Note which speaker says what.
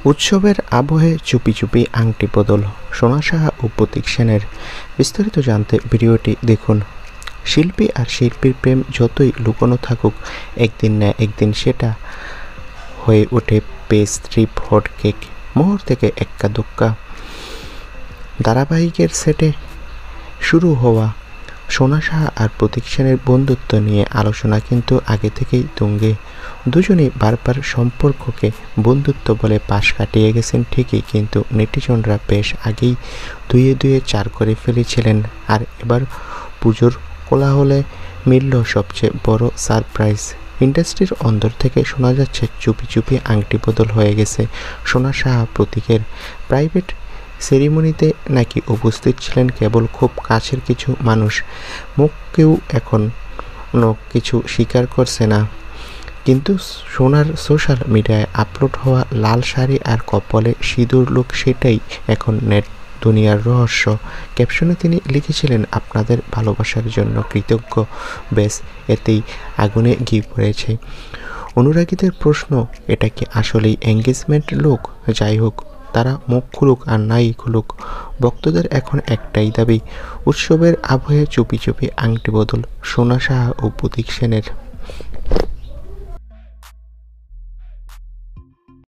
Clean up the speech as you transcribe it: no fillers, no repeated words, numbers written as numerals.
Speaker 1: উৎসবের আবহে চুপি চুপি আংটি বদল, সোনা সাহা ও প্রতীক সেনের। বিস্তারিত জানতে ভিডিওটি দেখুন। শিল্পী আর শিল্পীর প্রেম যতই লুকোনো থাকুক, একদিন না একদিন সেটা হয়ে ওঠে পেস্ট্রি, হট কেক, মোহর থেকে এক্কা দোক্কা। ধারাবাহিকের সেটে শুরু হওয়া সোনা সাহা আর প্রতীক সেনের বন্ধুত্ব নিয়ে আলোচনা কিন্তু আগে থেকেই তুঙ্গে। দুজনেই বারবার সম্পর্ককে বন্ধুত্ব বলে পাশ কাটিয়ে গেছেন ঠিকই, কিন্তু নেটিজনরা বেশ আগেই দুয়ে দুয়ে চার করে ফেলেছিলেন। আর এবার পুজোর কোলাহলে মিলল সবচেয়ে বড় সারপ্রাইজ। ইন্ডাস্ট্রির অন্দর থেকে শোনা যাচ্ছে চুপি চুপি আংটি বদল হয়ে গেছে সোনা সাহা প্রতীকের। প্রাইভেট সেরিমনিতে নাকি উপস্থিত ছিলেন কেবল খুব কাছের কিছু মানুষ। মুখ কেউ এখনও কিছু স্বীকার করছে না, কিন্তু সোনার সোশ্যাল মিডিয়ায় আপলোড হওয়া লাল শাড়ি আর কপালে সিঁদুর লুক, সেটাই এখন নেট দুনিয়ার রহস্য। ক্যাপশনে তিনি লিখেছিলেন, আপনাদের ভালোবাসার জন্য কৃতজ্ঞ, বেশ এতেই আগুনে ঘি পড়েছে। অনুরাগীদের প্রশ্ন, এটা কি আসলেই এঙ্গেজমেন্ট লুক? যাই হোক, তারা মুখ খুলুক আর নাই খুলুক, ভক্তদের এখন একটাই দাবি, উৎসবের আবহে চুপি চুপি আংটি বদল সোনা সাহা ও প্রতীক সেনের।